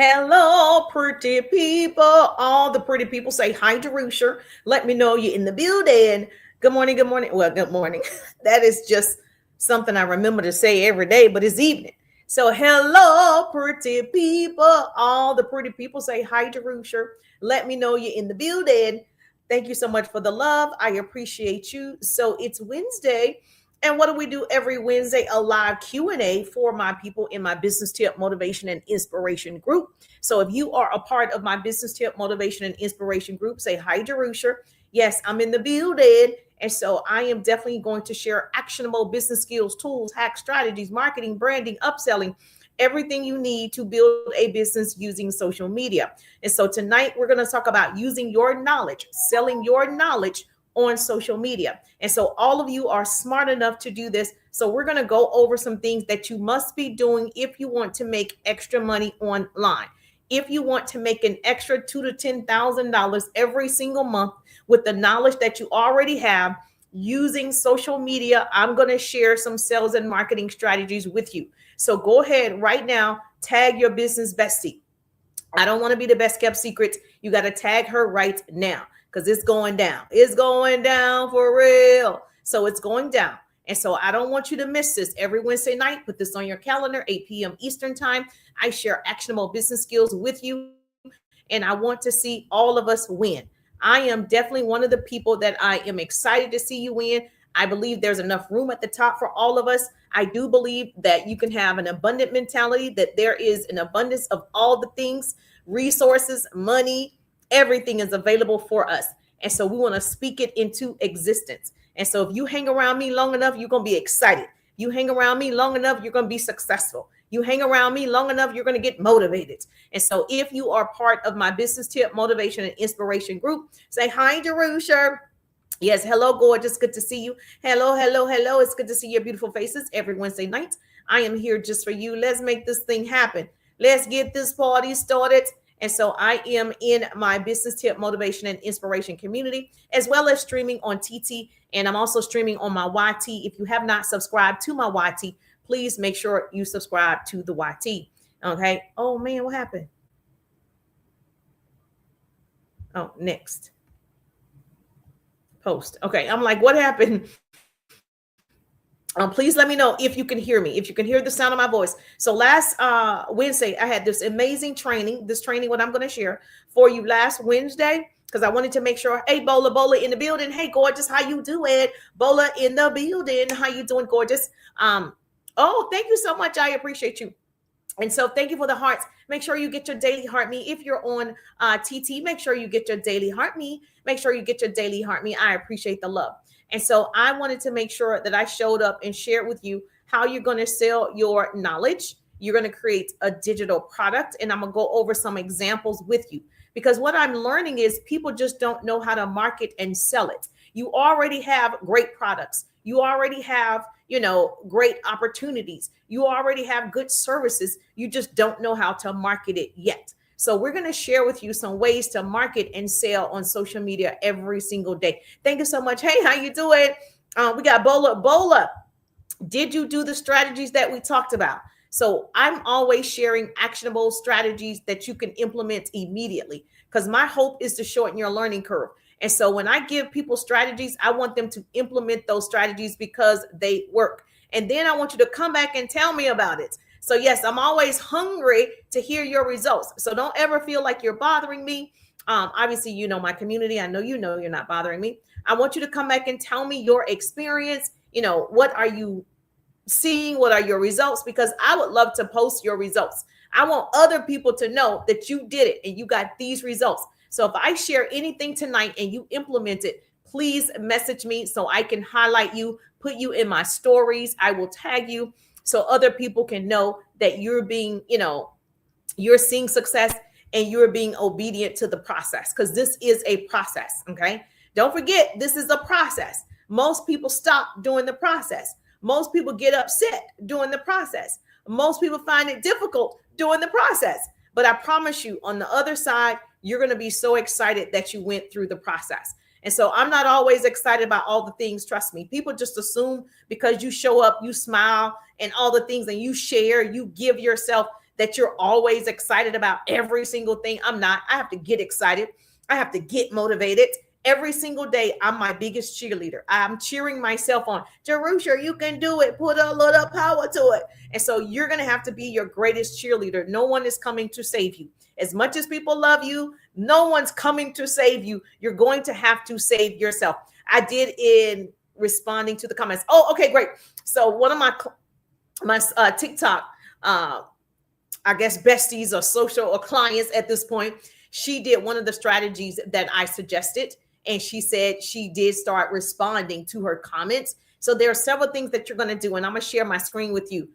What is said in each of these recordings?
Hello, pretty people. All the pretty people say hi to Rusha. Let me know you're in the building. Good morning. Good morning. Well, good morning. That is just something I remember to say every day, but it's evening. So, hello, pretty people. All the pretty people say hi to Rusha. Let me know you're in the building. Thank you so much for the love. I appreciate you. So, it's Wednesday. And what do we do every Wednesday? A live Q&A for my people in my business tip, motivation, and inspiration group. So if you are a part of my business tip, motivation, and inspiration group, say hi, Jerusha. Yes, I'm in the building. And so I am definitely going to share actionable business skills, tools, hacks, strategies, marketing, branding, upselling, everything you need to build a business using social media. And so tonight we're going to talk about using your knowledge, selling your knowledge on social media. And so all of you are smart enough to do this. So we're going to go over some things that you must be doing if you want to make extra money online. If you want to make an extra $2,000 to $10,000 every single month with the knowledge that you already have using social media, I'm going to share some sales and marketing strategies with you. So go ahead right now, tag your business bestie. I don't want to be the best kept secret. You got to tag her right now because it's going down. It's going down for real. So it's going down. And so I don't want you to miss this every Wednesday night. Put this on your calendar, 8 p.m. Eastern time. I share actionable business skills with you, and I want to see all of us win. I am definitely one of the people that I am excited to see you win. I believe there's enough room at the top for all of us. I do believe that you can have an abundant mentality, that there is an abundance of all the things, resources, money, everything is available for us. And so we want to speak it into existence. And so if you hang around me long enough, you're going to be excited. You hang around me long enough, you're going to be successful. You hang around me long enough, you're going to get motivated. And so if you are part of my business tip, motivation, and inspiration group, say hi, Jerusha. Yes, hello, gorgeous. Good to see you. Hello, hello, hello. It's good to see your beautiful faces every Wednesday night. I am here just for you. Let's make this thing happen. Let's get this party started. And so I am in my business tip, motivation, and inspiration community, as well as streaming on TT. And I'm also streaming on my YT. If you have not subscribed to my YT, please make sure you subscribe to the YT. Okay. Oh, man, what happened? Oh, next. Post. Okay. I'm like, what happened? Please let me know if you can hear me, if you can hear the sound of my voice. So last Wednesday, I had this amazing training, what I'm going to share for you last Wednesday, because I wanted to make sure, hey, Bola in the building. Hey, gorgeous, how you doing? Bola in the building. How you doing, gorgeous? Oh, thank you so much. I appreciate you. And so thank you for the hearts. Make sure you get your daily heart me. If you're on TT, make sure you get your daily heart me. Make sure you get your daily heart me. I appreciate the love. And so I wanted to make sure that I showed up and shared with you how you're going to sell your knowledge. You're going to create a digital product. And I'm going to go over some examples with you, because what I'm learning is people just don't know how to market and sell it. You already have great products. You already have, great opportunities. You already have good services. You just don't know how to market it yet. So we're going to share with you some ways to market and sell on social media every single day. Thank you so much. Hey, how you doing? We got Bola. Did you do the strategies that we talked about? So I'm always sharing actionable strategies that you can implement immediately, because my hope is to shorten your learning curve. And so when I give people strategies, I want them to implement those strategies because they work. And then I want you to come back and tell me about it. So yes, I'm always hungry to hear your results. So don't ever feel like you're bothering me. Obviously, you know my community. I know you're not bothering me. I want you to come back and tell me your experience. What are you seeing? What are your results? Because I would love to post your results. I want other people to know that you did it and you got these results. So if I share anything tonight and you implement it, please message me so I can highlight you, put you in my stories. I will tag you so other people can know that you're being, you're seeing success and you're being obedient to the process, because this is a process. Okay. Don't forget, this is a process. Most people stop during the process. Most people get upset during the process. Most people find it difficult during the process. But I promise you, on the other side, you're going to be so excited that you went through the process. And so I'm not always excited about all the things. Trust me. People just assume because you show up, you smile and all the things, and you share, you give yourself, that you're always excited about every single thing. I'm not. I have to get excited. I have to get motivated. Every single day, I'm my biggest cheerleader. I'm cheering myself on. Jerusha, you can do it. Put a little power to it. And so you're going to have to be your greatest cheerleader. No one is coming to save you. As much as people love you, no one's coming to save you. You're going to have to save yourself. I did in responding to the comments. Oh, okay, great. So one of my TikTok, I guess besties or social or clients at this point, she did one of the strategies that I suggested. And she said she did start responding to her comments. So there are several things that you're going to do. And I'm going to share my screen with you.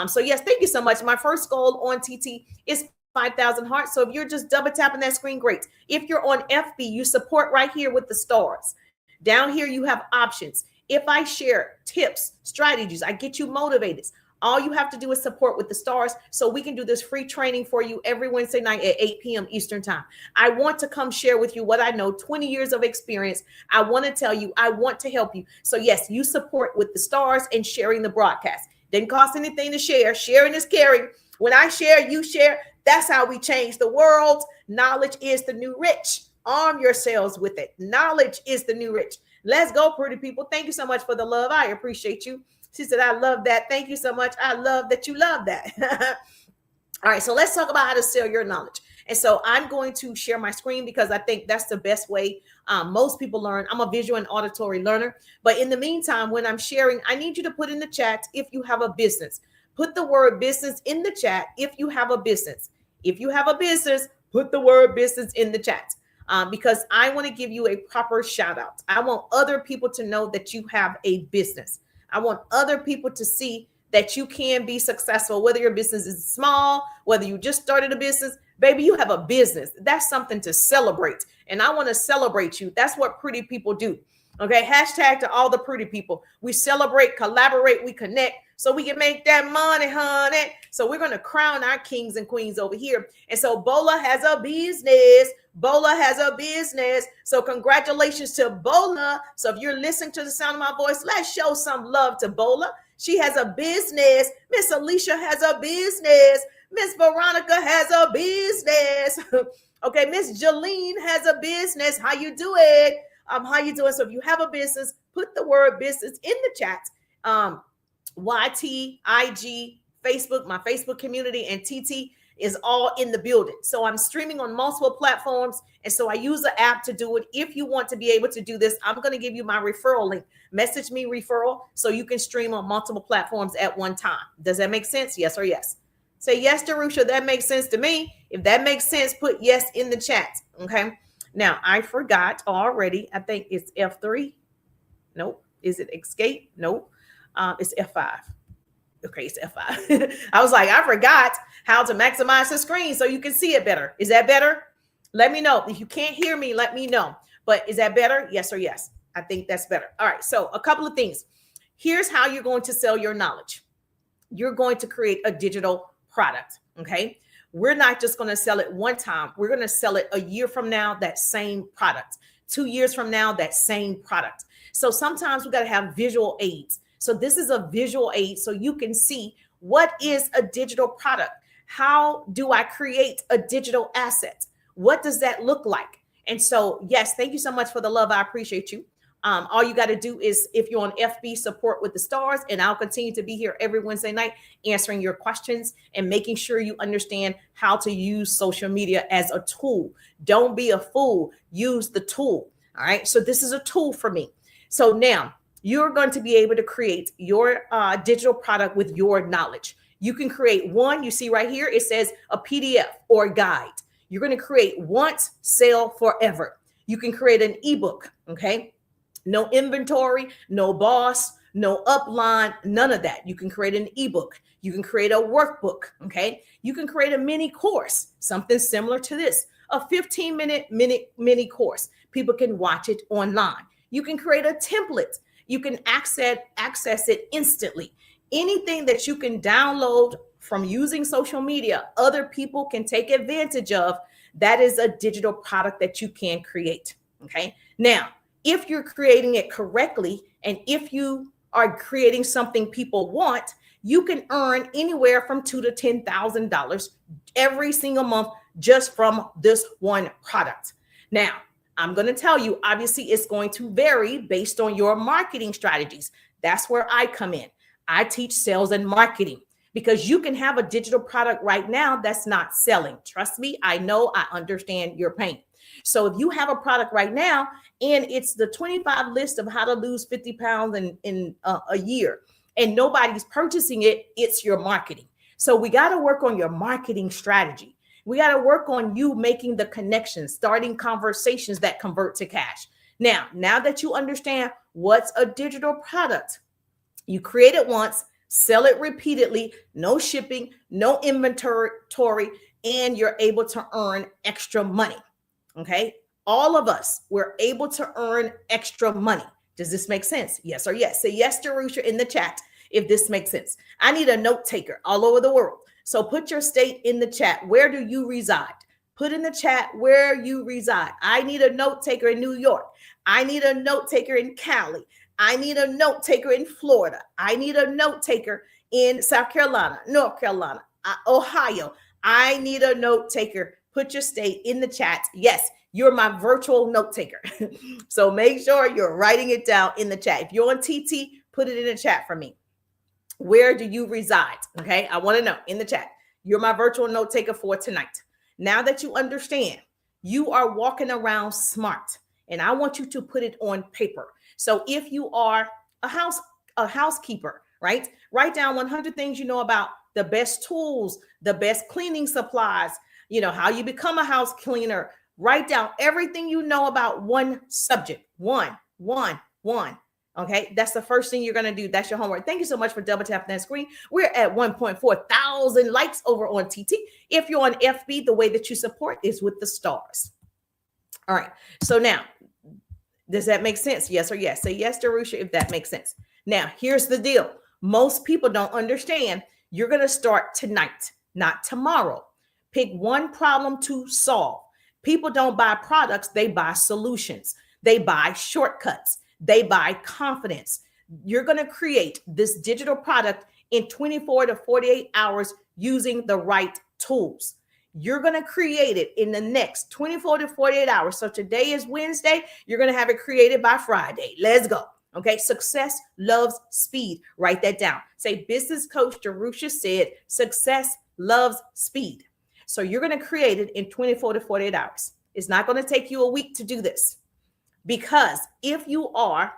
So yes, thank you so much. My first goal on TT is 5,000 hearts. So if you're just double tapping that screen, great. If you're on FB, you support right here with the stars. Down here, you have options. If I share tips, strategies, I get you motivated. All you have to do is support with the stars so we can do this free training for you every Wednesday night at 8 p.m. Eastern time. I want to come share with you what I know, 20 years of experience. I want to tell you, I want to help you. So yes, you support with the stars and sharing the broadcast. Didn't cost anything to share. Sharing is caring. When I share, you share. That's how we change the world. Knowledge is the new rich. Arm yourselves with it. Knowledge is the new rich. Let's go, pretty people. Thank you so much for the love. I appreciate you. She said, I love that. Thank you so much. I love that you love that. All right, so let's talk about how to sell your knowledge. And so I'm going to share my screen because I think that's the best way most people learn. I'm a visual and auditory learner. But in the meantime, when I'm sharing, I need you to put in the chat if you have a business. Put the word business in the chat if you have a business. If you have a business, put the word business in the chat. Because I want to give you a proper shout out. I want other people to know that you have a business. I want other people to see that you can be successful, whether your business is small, whether you just started a business, baby, you have a business. That's something to celebrate. And I want to celebrate you. That's what pretty people do. Okay. Hashtag to all the pretty people. We celebrate, collaborate, we connect so we can make that money, honey. So we're going to crown our kings and queens over here. And so Bola has a business. Bola has a business. So congratulations to Bola. So if you're listening to the sound of my voice, let's show some love to Bola. She has a business. Miss Alicia has a business. Miss Veronica has a business. Okay, Miss Jolene has a business. How you doing? How you doing? So if you have a business, put the word business in the chat. YT, IG, Facebook, my Facebook community, and TT is all in the building. So I'm streaming on multiple platforms. And so I use the app to do it. If you want to be able to do this, I'm going to give you my referral link. Message me referral so you can stream on multiple platforms at one time. Does that make sense? Yes or yes? Say yes, Jerusha. That makes sense to me. If that makes sense, put yes in the chat. Okay. Now I forgot already. I think it's F3. Nope. Is it escape? Nope. It's F5. Okay, it's F5. I was like, I forgot how to maximize the screen so you can see it better. Is that better? Let me know. If you can't hear me, let me know. But is that better? Yes or yes? I think that's better. All right, so a couple of things. Here's how you're going to sell your knowledge. You're going to create a digital product, okay? We're not just going to sell it one time. We're going to sell it a year from now, that same product. 2 years from now, that same product. So sometimes we got to have visual aids. So this is a visual aid so you can see what is a digital product. How do I create a digital asset? What does that look like? And so, yes, thank you so much for the love. I appreciate you. All you got to do is, if you're on FB, support with the stars, and I'll continue to be here every Wednesday night answering your questions and making sure you understand how to use social media as a tool. Don't be a fool. Use the tool. All right. So this is a tool for me. So now you're going to be able to create your digital product with your knowledge. You can create one. You see right here, it says a PDF or a guide. You're going to create once, sell forever. You can create an ebook. Okay. No inventory, no boss, no upline, none of that. You can create an ebook. You can create a workbook. Okay. You can create a mini course, something similar to this, a 15-minute mini course. People can watch it online. You can create a template. You can access it instantly. Anything that you can download from using social media, other people can take advantage of. That is a digital product that you can create. Okay. Now, if you're creating it correctly, and if you are creating something people want, you can earn anywhere from $2,000 to $10,000 every single month just from this one product. Now, I'm going to tell you, obviously, it's going to vary based on your marketing strategies. That's where I come in. I teach sales and marketing because you can have a digital product right now that's not selling. Trust me, I know, I understand your pain. So if you have a product right now and it's the 25 list of how to lose 50 pounds in a year and nobody's purchasing it, it's your marketing. So we got to work on your marketing strategy. We got to work on you making the connections, starting conversations that convert to cash. Now that you understand what's a digital product, you create it once, sell it repeatedly, no shipping, no inventory, and you're able to earn extra money. Okay. All of us, we're able to earn extra money. Does this make sense? Yes or yes. Say yes to Rusha in the chat if this makes sense. I need a note taker all over the world. So put your state in the chat. Where do you reside? Put in the chat where you reside. I need a note taker in New York. I need a note taker in Cali. I need a note taker in Florida. I need a note taker in South Carolina, North Carolina, Ohio. I need a note taker. Put your state in the chat. Yes, you're my virtual note taker. So make sure you're writing it down in the chat. If you're on TT, put it in the chat for me. Where do you reside? Okay, I want to know in the chat. You're my virtual note taker for tonight. Now that you understand, you are walking around smart, and I want you to put it on paper. So if you are a housekeeper, right? Write down 100 things you know about the best tools, the best cleaning supplies, how you become a house cleaner. Write down everything you know about one subject. One. Okay, that's the first thing you're going to do. That's your homework. Thank you so much for double tapping that screen. We're at 1.4 thousand likes over on TT. If you're on FB, the way that you support is with the stars. All right, so now, does that make sense? Yes or yes? Say yes to Rusha if that makes sense. Now, here's the deal. Most people don't understand. You're going to start tonight, not tomorrow. Pick one problem to solve. People don't buy products. They buy solutions. They buy shortcuts. They buy confidence. You're going to create this digital product in 24 to 48 hours using the right tools. You're going to create it in the next 24 to 48 hours. So today is Wednesday. You're going to have it created by Friday. Let's go. Okay. Success loves speed. Write that down. Say business coach Jerusha said success loves speed. So you're going to create it in 24 to 48 hours. It's not going to take you a week to do this. Because if you are,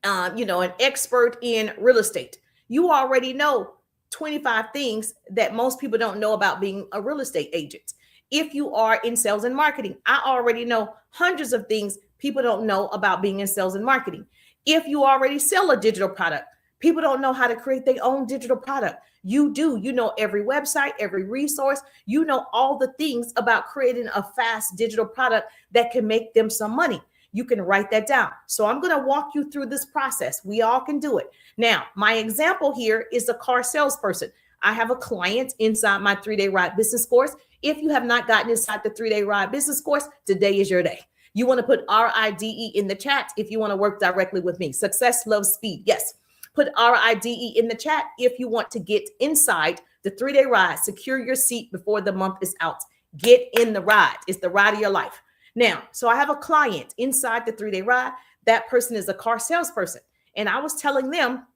an expert in real estate, you already know 25 things that most people don't know about being a real estate agent. If you are in sales and marketing, I already know hundreds of things people don't know about being in sales and marketing. If you already sell a digital product, people don't know how to create their own digital product. You do. You know every website, every resource. You know all the things about creating a fast digital product that can make them some money. You can write that down. So I'm going to walk you through this process. We all can do it. Now, my example here is a car salesperson. I have a client inside my 3-day ride business course. If you have not gotten inside the 3-day ride business course, today is your day. You want to put RIDE in the chat if you want to work directly with me. Success loves speed. Yes. Put RIDE in the chat if you want to get inside the 3-day ride. Secure your seat before the month is out. Get in the ride. It's the ride of your life. Now, so I have a client inside the 3-day ride. That person is a car salesperson. And I was telling them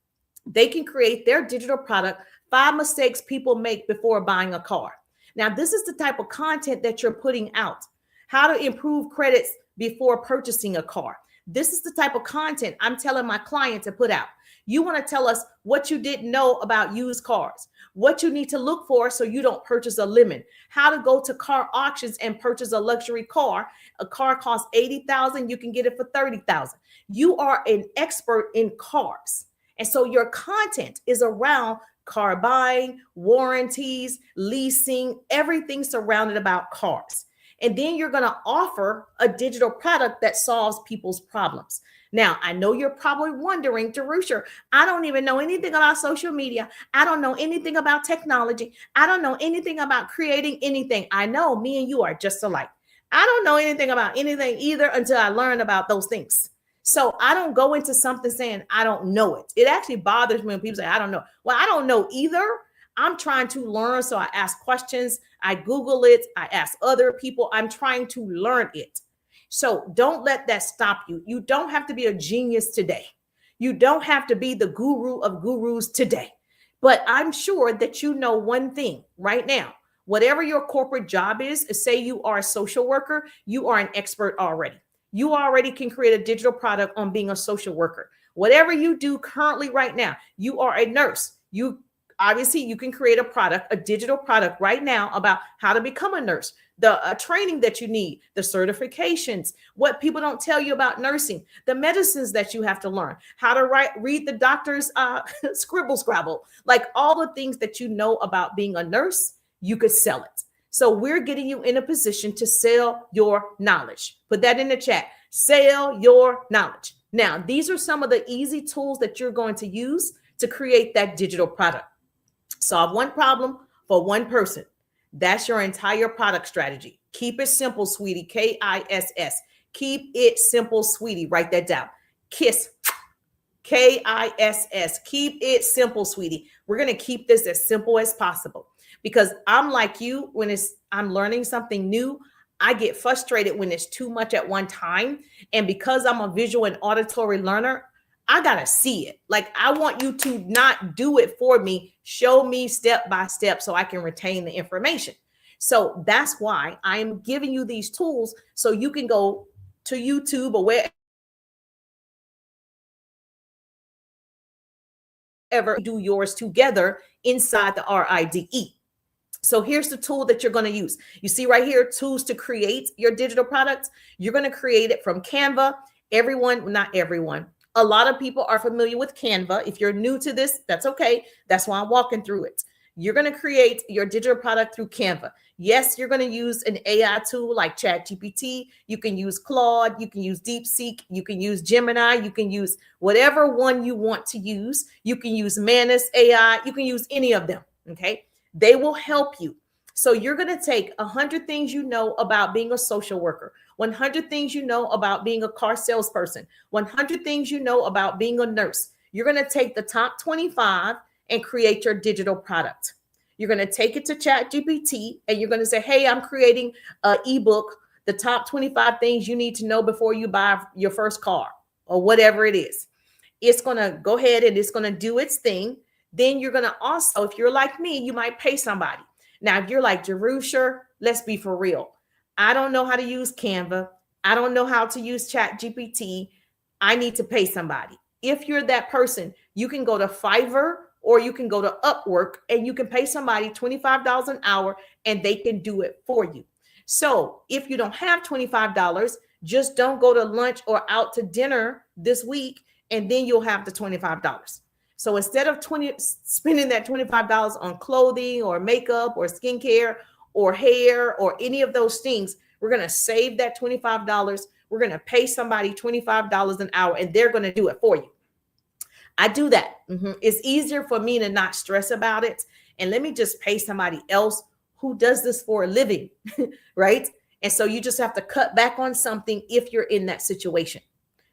they can create their digital product, 5 mistakes people make before buying a car. Now, this is the type of content that you're putting out. How to improve credits before purchasing a car. This is the type of content I'm telling my client to put out. You want to tell us what you didn't know about used cars, what you need to look for so you don't purchase a lemon, how to go to car auctions and purchase a luxury car. A car costs $80,000. You can get it for $30,000. You are an expert in cars. And so your content is around car buying, warranties, leasing, everything surrounded about cars. And then you're going to offer a digital product that solves people's problems. Now, I know you're probably wondering, Jerusha, I don't even know anything about social media. I don't know anything about technology. I don't know anything about creating anything. I know me and you are just alike. I don't know anything about anything either until I learn about those things. So I don't go into something saying I don't know it. It actually bothers me when people say I don't know. Well, I don't know either. I'm trying to learn. So I ask questions. I Google it. I ask other people. I'm trying to learn it. So don't let that stop you. You don't have to be a genius today. You don't have to be the guru of gurus today. But I'm sure that you know one thing right now. Whatever your corporate job is, say you are a social worker, you are an expert already. You already can create a digital product on being a social worker. Whatever you do currently right now, you are a nurse. You obviously you can create a product, a digital product right now about how to become a nurse, the training that you need, the certifications, what people don't tell you about nursing, the medicines that you have to learn, how to read the doctor's scribble scrabble, like all the things that you know about being a nurse, you could sell it. So we're getting you in a position to sell your knowledge. Put that in the chat. Sell your knowledge. Now, these are some of the easy tools that you're going to use to create that digital product. Solve one problem for one person. That's your entire product strategy. Keep it simple, sweetie. KISS. Keep it simple, sweetie. Write that down. KISS. KISS. Keep it simple, sweetie. We're going to keep this as simple as possible because I'm like you when I'm learning something new. I get frustrated when it's too much at one time. And because I'm a visual and auditory learner, I got to see it. Like I want you to not do it for me. Show me step by step so I can retain the information. So that's why I'm giving you these tools so you can go to YouTube or wherever do yours together inside the RIDE. So here's the tool that you're going to use. You see right here, tools to create your digital products. You're going to create it from Canva. Not everyone. A lot of people are familiar with Canva. If you're new to this, that's okay. That's why I'm walking through it. You're going to create your digital product through Canva. Yes, you're going to use an AI tool like ChatGPT. You can use Claude. You can use DeepSeek. You can use Gemini. You can use whatever one you want to use. You can use Manus AI. You can use any of them. Okay. They will help you. So you're going to take 100 things you know about being a social worker, 100 things you know about being a car salesperson, 100 things you know about being a nurse. You're going to take the top 25 and create your digital product. You're going to take it to ChatGPT and you're going to say, hey, I'm creating an ebook, the top 25 things you need to know before you buy your first car or whatever it is. It's going to go ahead and it's going to do its thing. Then you're going to also, if you're like me, you might pay somebody. Now, if you're like Jerusha, let's be for real. I don't know how to use Canva. I don't know how to use ChatGPT. I need to pay somebody. If you're that person, you can go to Fiverr or you can go to Upwork and you can pay somebody $25 an hour and they can do it for you. So if you don't have $25, just don't go to lunch or out to dinner this week and then you'll have the $25. So instead of spending that $25 on clothing or makeup or skincare or hair or any of those things, we're going to save that $25. We're going to pay somebody $25 an hour and they're going to do it for you. I do that. It's easier for me to not stress about it. And let me just pay somebody else who does this for a living, right? And so you just have to cut back on something if you're in that situation.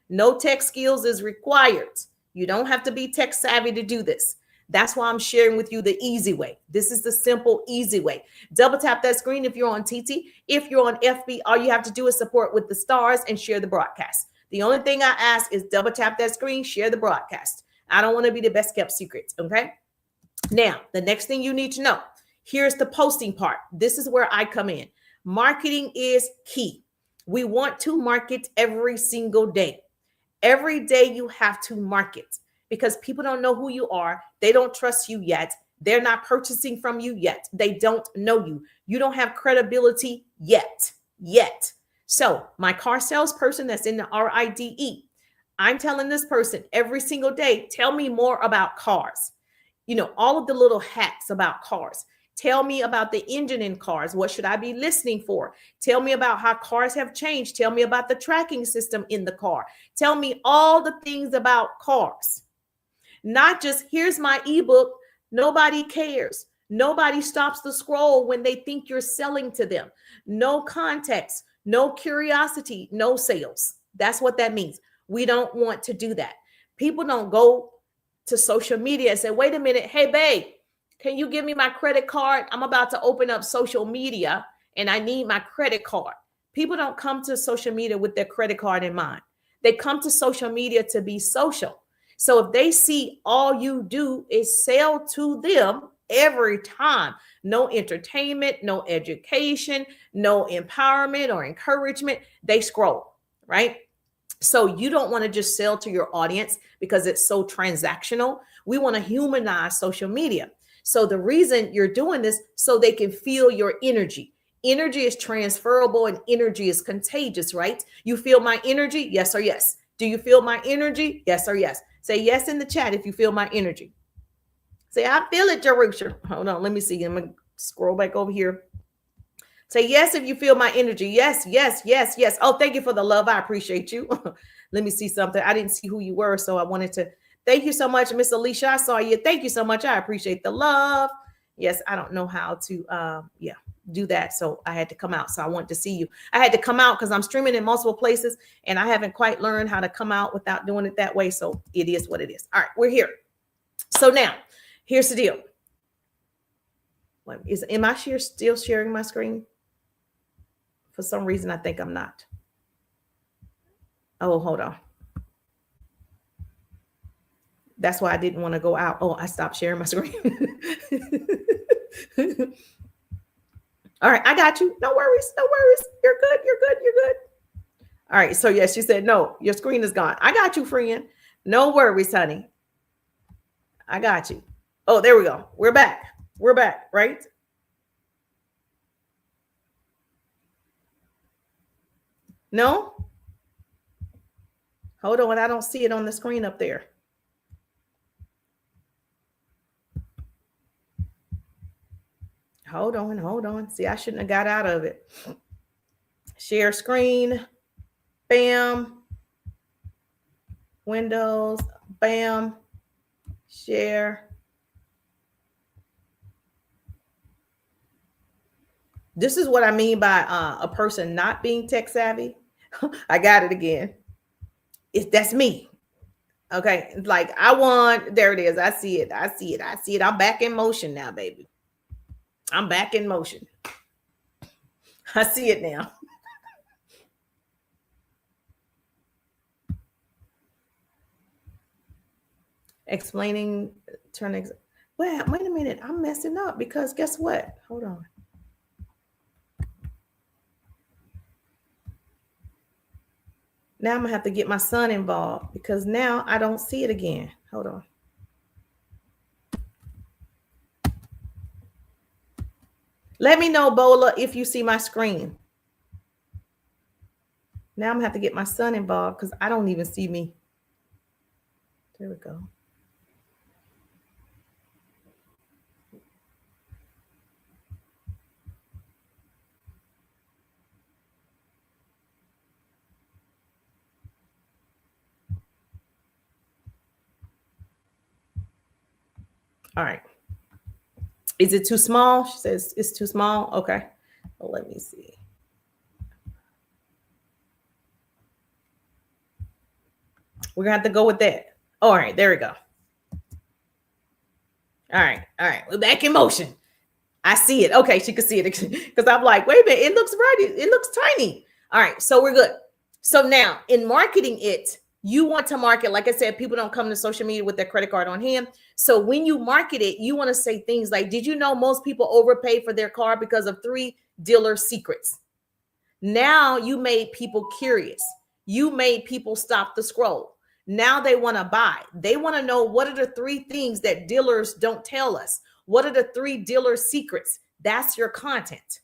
No tech skills is required. You don't have to be tech savvy to do this. That's why I'm sharing with you the easy way. This is the simple, easy way. Double tap that screen if you're on TT. If you're on FB, all you have to do is support with the stars and share the broadcast. The only thing I ask is double tap that screen, share the broadcast. I don't want to be the best kept secret, okay? Now, the next thing you need to know, here's the posting part. This is where I come in. Marketing is key. We want to market every single day. Every day you have to market because people don't know who you are. They don't trust you yet. They're not purchasing from you yet. They don't know you. You don't have credibility yet. So my car salesperson that's in the RIDE, I'm telling this person every single day, tell me more about cars. You know, all of the little hacks about cars. Tell me about the engine in cars. What should I be listening for? Tell me about how cars have changed. Tell me about the tracking system in the car. Tell me all the things about cars. Not just, here's my ebook. Nobody cares. Nobody stops the scroll when they think you're selling to them. No context, no curiosity, no sales. That's what that means. We don't want to do that. People don't go to social media and say, wait a minute, hey, babe, can you give me my credit card? I'm about to open up social media and I need my credit card. People don't come to social media with their credit card in mind. They come to social media to be social. So if they see all you do is sell to them every time, no entertainment, no education, no empowerment or encouragement, they scroll, right? So you don't want to just sell to your audience because it's so transactional. We want to humanize social media. So the reason you're doing this, so they can feel your energy. Energy is transferable and energy is contagious, right? You feel my energy? Yes or yes. Do you feel my energy? Yes or yes. Say yes in the chat if you feel my energy. Say, I feel it, Jerusha. Hold on, let me see. I'm going to scroll back over here. Say yes if you feel my energy. Yes, yes, yes, yes. Oh, thank you for the love. I appreciate you. Let me see something. I didn't see who you were, so I wanted to thank you so much, Miss Alicia. I saw you. Thank you so much. I appreciate the love. Yes, I don't know how to do that, so I had to come out. So I wanted to see you. I had to come out because I'm streaming in multiple places, and I haven't quite learned how to come out without doing it that way. So it is what it is. All right, we're here. So now, here's the deal. Am I still sharing my screen? For some reason, I think I'm not. Oh, hold on. That's why I didn't want to go out. Oh, I stopped sharing my screen. All right, I got you. No worries. No worries. You're good. You're good. You're good. All right. So, yes, she said, no, your screen is gone. I got you, friend. No worries, honey. I got you. Oh, there we go. We're back. We're back, right? No? Hold on. I don't see it on the screen up there. Hold on. Hold on. See, I shouldn't have got out of it. Share screen. Bam. Windows. Bam. Share. This is what I mean by a person not being tech savvy. I got it again. That's me. Okay. Like there it is. I see it. I see it. I see it. I'm back in motion now, baby. I'm back in motion. I see it now. Explaining, well, wait a minute. I'm messing up because guess what? Hold on. Now I'm gonna have to get my son involved because now I don't see it again. Hold on. Let me know, Bola, if you see my screen. Now I'm gonna have to get my son involved because I don't even see me. There we go. All right. Is it too small? She says it's too small. Okay. Well, let me see. We're gonna have to go with that. All right, there we go. All right, we're back in motion. I see it. Okay, she could see it because I'm like, wait a minute, it looks right. It looks tiny. All right, so we're good. So now in marketing it, you want to market, like I said, people don't come to social media with their credit card on hand. So when you market it, you want to say things like, did you know most people overpay for their car because of 3 dealer secrets? Now you made people curious. You made people stop the scroll. Now they want to buy. They want to know, what are the 3 things that dealers don't tell us? What are the 3 dealer secrets? That's your content.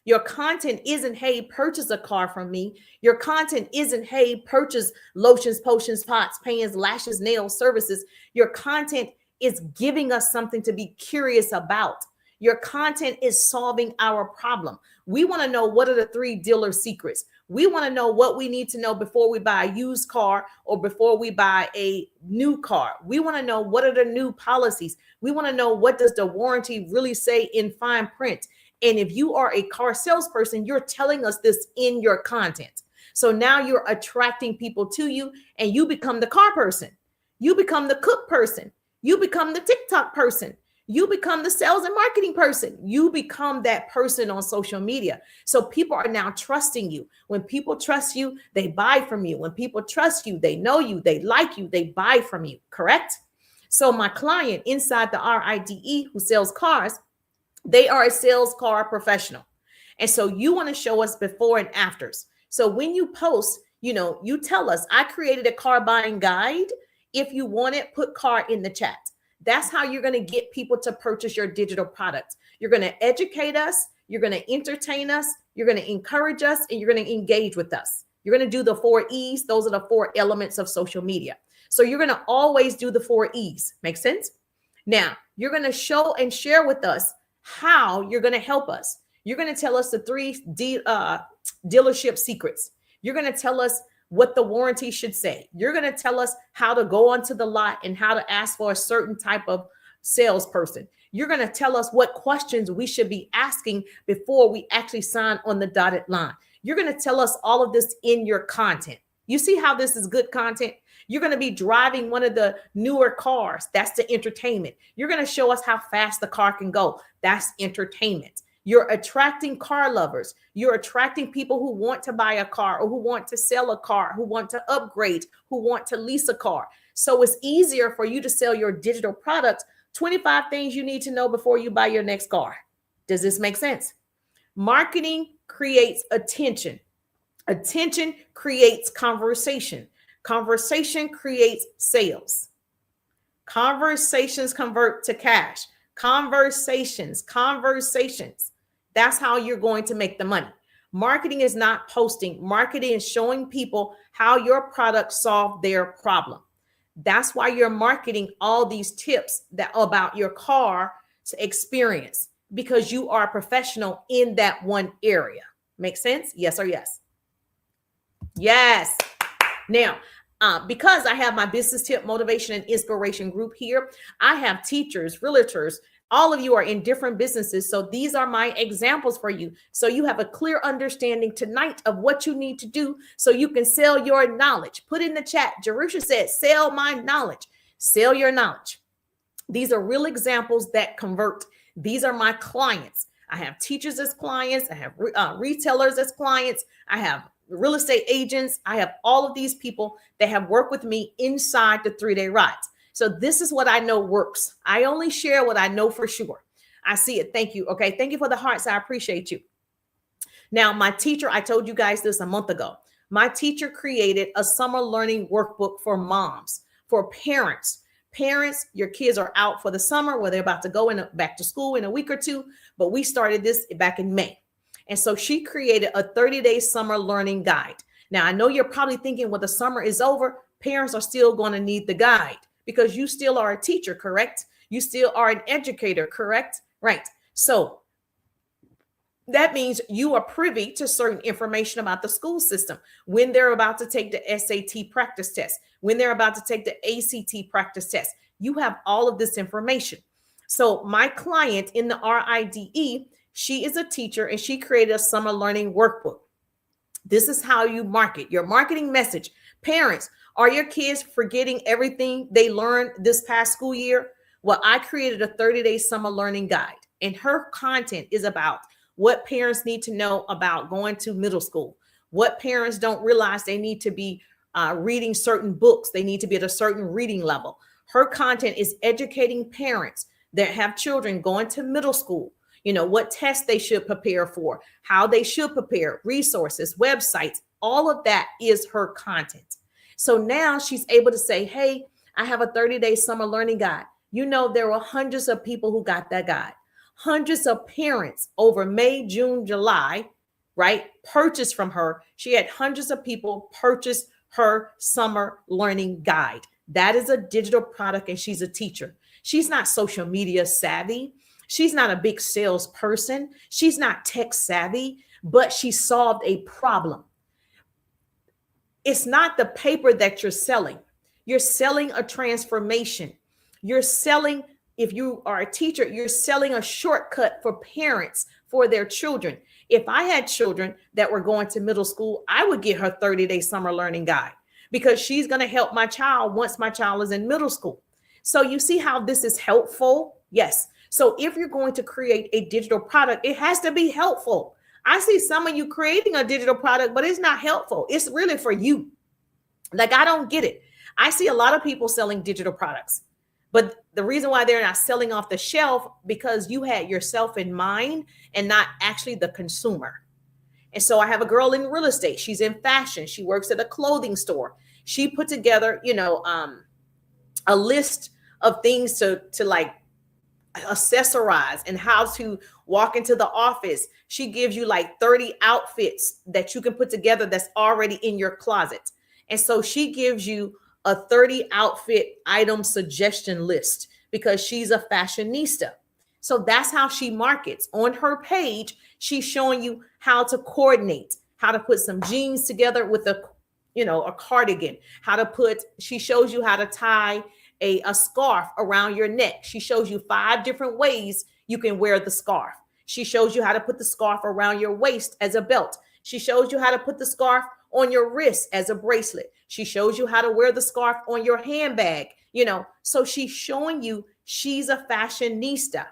Your content isn't, hey, purchase a car from me. Your content isn't, hey, purchase lotions, potions, pots, pans, lashes, nails, services. Your content is giving us something to be curious about. Your content is solving our problem. We want to know, what are the 3 dealer secrets? We want to know what we need to know before we buy a used car or before we buy a new car. We want to know, what are the new policies? We want to know, what does the warranty really say in fine print? And if you are a car salesperson, you're telling us this in your content. So now you're attracting people to you, and you become the car person. You become the cook person. You become the TikTok person. You become the sales and marketing person. You become that person on social media. So people are now trusting you. When people trust you, they buy from you. When people trust you, they know you, they like you, they buy from you, correct? So my client inside the RIDE who sells cars, they are a sales car professional. And so you want to show us before and afters. So when you post, you tell us, I created a car buying guide. If you want it, put car in the chat. That's how you're going to get people to purchase your digital products. You're going to educate us. You're going to entertain us. You're going to encourage us, and you're going to engage with us. You're going to do the 4 E's. Those are the 4 elements of social media. So you're going to always do the 4 E's. Make sense? Now, you're going to show and share with us how you're going to help us. You're going to tell us the 3 dealership secrets. You're going to tell us what the warranty should say. You're going to tell us how to go onto the lot and how to ask for a certain type of salesperson. You're going to tell us what questions we should be asking before we actually sign on the dotted line. You're going to tell us all of this in your content. You see how this is good content? You're going to be driving one of the newer cars. That's the entertainment. You're going to show us how fast the car can go. That's entertainment. You're attracting car lovers. You're attracting people who want to buy a car, or who want to sell a car, who want to upgrade, who want to lease a car. So it's easier for you to sell your digital products. 25 things you need to know before you buy your next car. Does this make sense? Marketing creates attention. Attention creates conversation. Conversation creates sales. Conversations convert to cash. Conversations. That's how you're going to make the money. Marketing is not posting. Marketing is showing people how your product solved their problem. That's why you're marketing all these tips about your car experience, because you are a professional in that one area. Make sense? Yes or yes? Yes. Now, because I have my business tip, motivation, and inspiration group here, I have teachers, realtors. All of you are in different businesses. So these are my examples for you. So you have a clear understanding tonight of what you need to do so you can sell your knowledge. Put in the chat. Jerusha said, sell my knowledge. Sell your knowledge. These are real examples that convert. These are my clients. I have teachers as clients. I have retailers as clients. I have real estate agents. I have all of these people that have worked with me inside the 3-day rides. So this is what I know works. I only share what I know for sure. I see it. Thank you. Okay. Thank you for the hearts. I appreciate you. Now, my teacher, I told you guys this a month ago. My teacher created a summer learning workbook for moms, for parents. Parents, your kids are out for the summer, where they're about to go back to school in a week or two. But we started this back in May. And so she created a 30-day summer learning guide. Now, I know you're probably thinking, well, the summer is over. Parents are still going to need the guide, because you still are a teacher, correct? You still are an educator, correct? Right. So that means you are privy to certain information about the school system, when they're about to take the SAT practice test, when they're about to take the ACT practice test. You have all of this information. So my client in the RIDE, she is a teacher, and she created a summer learning workbook. This is how you market your marketing message. Parents, are your kids forgetting everything they learned this past school year? Well, I created a 30-day summer learning guide, and her content is about what parents need to know about going to middle school, what parents don't realize they need to be reading certain books. They need to be at a certain reading level. Her content is educating parents that have children going to middle school, what tests they should prepare for, how they should prepare, resources, websites, all of that is her content. So now she's able to say, hey, I have a 30-day summer learning guide. There were hundreds of people who got that guide. Hundreds of parents over May, June, July, right, purchased from her. She had hundreds of people purchase her summer learning guide. That is a digital product, and she's a teacher. She's not social media savvy. She's not a big salesperson. She's not tech savvy, but she solved a problem. It's not the paper that you're selling. You're selling a transformation. You're selling, if you are a teacher, you're selling a shortcut for parents, for their children. If I had children that were going to middle school, I would get her 30-day summer learning guide because she's going to help my child once my child is in middle school. So you see how this is helpful? Yes. So if you're going to create a digital product, it has to be helpful. I see some of you creating a digital product, but it's not helpful. It's really for you. Like, I don't get it. I see a lot of people selling digital products, but the reason why they're not selling off the shelf, because you had yourself in mind and not actually the consumer. And so I have a girl in real estate. She's in fashion. She works at a clothing store. She put together, a list of things to like accessorize and how to walk into the office. She gives you like 30 outfits that you can put together that's already in your closet. And so she gives you a 30 outfit item suggestion list because she's a fashionista. So that's how she markets. On her page, she's showing you how to coordinate, how to put some jeans together with a cardigan, she shows you how to tie a scarf around your neck. She shows you 5 different ways you can wear the scarf. She shows you how to put the scarf around your waist as a belt. She shows you how to put the scarf on your wrist as a bracelet. She shows you how to wear the scarf on your handbag, so she's showing you she's a fashionista.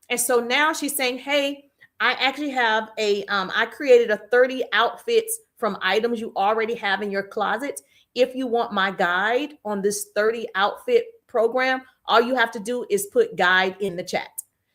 And so now she's saying, hey, I actually have I created a 30 outfits from items you already have in your closet. If you want my guide on this 30 outfit program, all you have to do is put guide in the chat.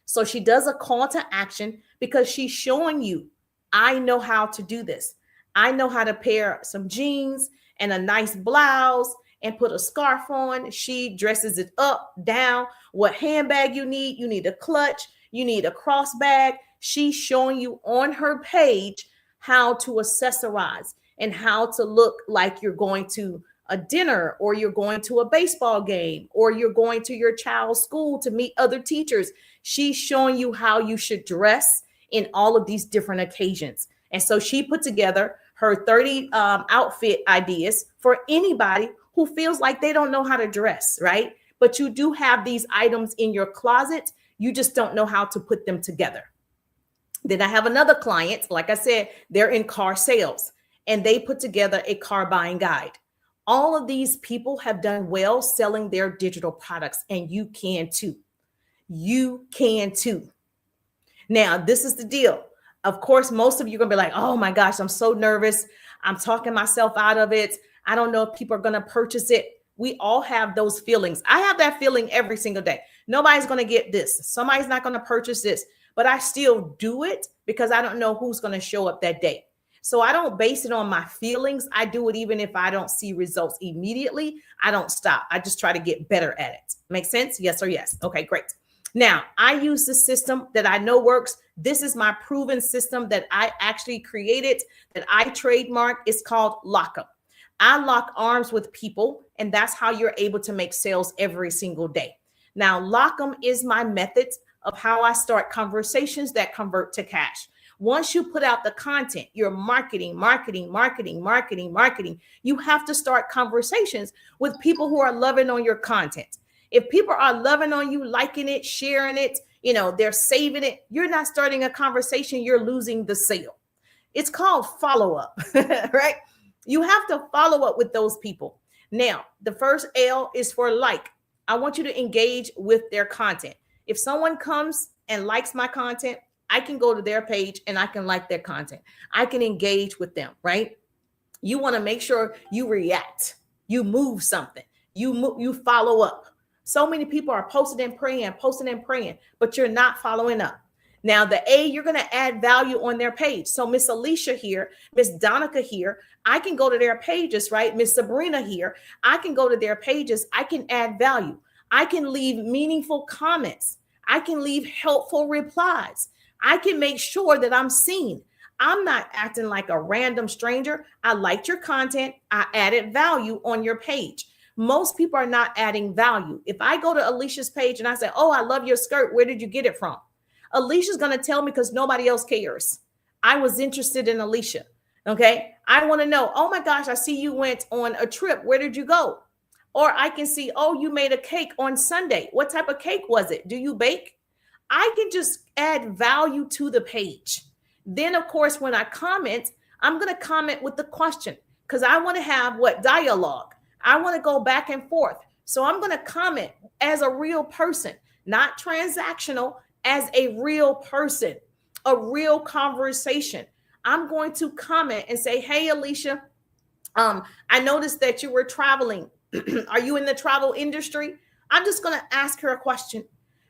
So she does a call to action because she's showing you, I know how to do this. I know how to pair some jeans and a nice blouse and put a scarf on. She dresses it up, down, what handbag you need a clutch, you need a cross bag. She's showing you on her page how to accessorize and how to look like you're going to a dinner, or you're going to a baseball game, or you're going to your child's school to meet other teachers. She's showing you how you should dress in all of these different occasions. And so she put together her 30 outfit ideas for anybody who feels like they don't know how to dress, right? But you do have these items in your closet. You just don't know how to put them together. Then I have another client, like I said, they're in car sales, and they put together a car buying guide. All of these people have done well selling their digital products, and you can too. You can too. Now, this is the deal. Of course, most of you are going to be like, oh my gosh, I'm so nervous. I'm talking myself out of it. I don't know if people are going to purchase it. We all have those feelings. I have that feeling every single day. Nobody's going to get this. Somebody's not going to purchase this, but I still do it because I don't know who's going to show up that day. So I don't base it on my feelings. I do it even if I don't see results immediately. I don't stop. I just try to get better at it. Make sense? Yes or yes? Okay, great. Now, I use the system that I know works. This is my proven system that I actually created, that I trademark. It's called Lockup. I lock arms with people, and that's how you're able to make sales every single day. Now, Lockum is my method of how I start conversations that convert to cash. Once you put out the content, you're marketing. You have to start conversations with people who are loving on your content. If people are loving on you, liking it, sharing it, they're saving it, you're not starting a conversation, you're losing the sale. It's called follow-up, right? You have to follow up with those people. Now, the first L is for like. I want you to engage with their content. If someone comes and likes my content, I can go to their page and I can like their content. I can engage with them, right? You want to make sure you react, you move something, you follow up. So many people are posting and praying, but you're not following up. Now, the A, you're going to add value on their page. So Miss Alicia here, Miss Donica here, I can go to their pages, right? Miss Sabrina here, I can go to their pages. I can add value. I can leave meaningful comments. I can leave helpful replies. I can make sure that I'm seen. I'm not acting like a random stranger. I liked your content. I added value on your page. Most people are not adding value. If I go to Alicia's page and I say, oh, I love your skirt, where did you get it from? Alicia's going to tell me because nobody else cares. I was interested in Alicia. Okay. I want to know, oh my gosh, I see you went on a trip. Where did you go? Or I can see, oh, you made a cake on Sunday. What type of cake was it? Do you bake? I can just add value to the page. Then, of course, when I comment, I'm going to comment with the question because I want to have what dialogue. I want to go back and forth. So I'm going to comment as a real person, not transactional, as a real person, a real conversation. I'm going to comment and say, hey, Alicia, I noticed that you were traveling. Are you in the travel industry? I'm just going to ask her a question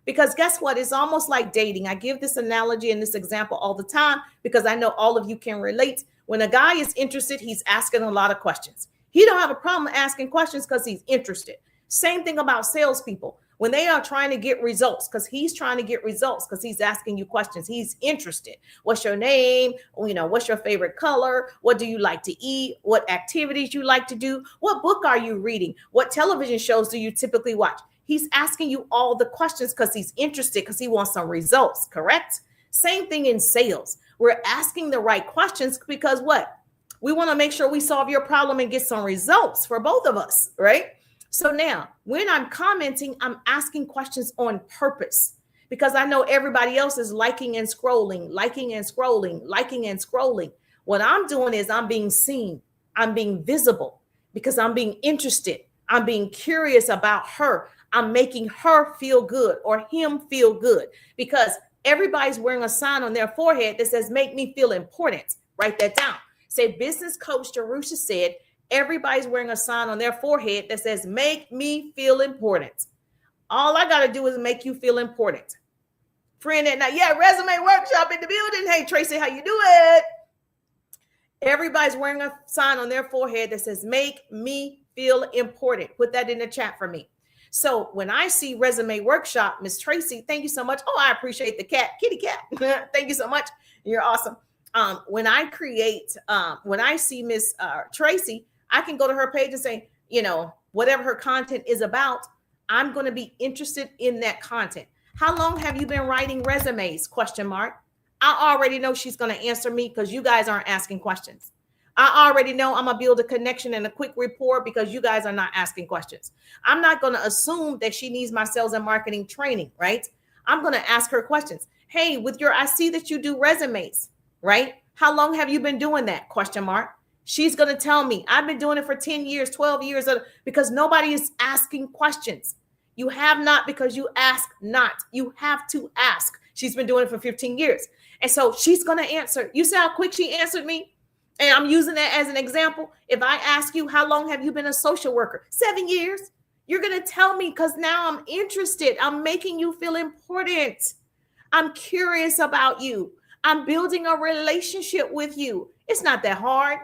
because guess what? It's almost like dating. I give this analogy and this example all the time because I know all of you can relate. When a guy is interested, he's asking a lot of questions. He don't have a problem asking questions because he's interested. Same thing about salespeople. When they are trying to get results, because he's trying to get results, because he's asking you questions. He's interested. What's your name? What's your favorite color? What do you like to eat? What activities you like to do? What book are you reading? What television shows do you typically watch? He's asking you all the questions because he's interested, because he wants some results, correct? Same thing in sales. We're asking the right questions because what? We want to make sure we solve your problem and get some results for both of us, right? So now when I'm commenting, I'm asking questions on purpose because I know everybody else is liking and scrolling, liking and scrolling, liking and scrolling. What I'm doing is I'm being seen. I'm being visible because I'm being interested. I'm being curious about her. I'm making her feel good or him feel good because everybody's wearing a sign on their forehead that says, make me feel important. Write that down. Say, business coach Jerusha said, everybody's wearing a sign on their forehead that says, make me feel important. All I got to do is make you feel important. Friend at night. Yeah, resume workshop in the building. Hey, Tracy, how you doing? Everybody's wearing a sign on their forehead that says, make me feel important. Put that in the chat for me. So when I see resume workshop, Miss Tracy, thank you so much. Oh, I appreciate the cat, kitty cat. Thank you so much. You're awesome. When I see Miss Tracy, I can go to her page and say, whatever her content is about, I'm going to be interested in that content. How long have you been writing resumes? ? I already know she's going to answer me because you guys aren't asking questions. I already know I'm going to build a connection and a quick rapport because you guys are not asking questions. I'm not going to assume that she needs my sales and marketing training, right? I'm going to ask her questions. Hey, I see that you do resumes, right? How long have you been doing that? ? She's going to tell me, I've been doing it for 10 years, 12 years, because nobody is asking questions. You have not because you ask not. You have to ask. She's been doing it for 15 years. And so she's going to answer. You see how quick she answered me? And I'm using that as an example. If I ask you, how long have you been a social worker? 7 years. You're going to tell me because now I'm interested. I'm making you feel important. I'm curious about you. I'm building a relationship with you. It's not that hard.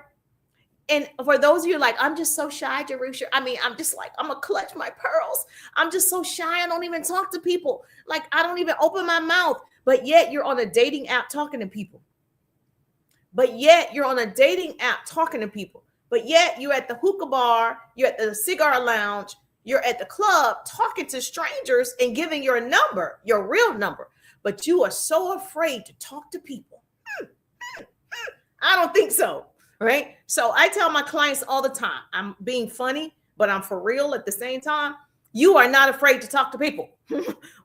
And for those of you like, I'm just so shy, Jerusha. I'm just like, I'm going to clutch my pearls. I'm just so shy. I don't even talk to people. Like, I don't even open my mouth. But yet you're on a dating app talking to people. But yet you're on a dating app talking to people. But yet you're at the hookah bar. You're at the cigar lounge. You're at the club talking to strangers and giving your number, your real number. But you are so afraid to talk to people. I don't think so. Right. So I tell my clients all the time, I'm being funny, but I'm for real at the same time. You are not afraid to talk to people.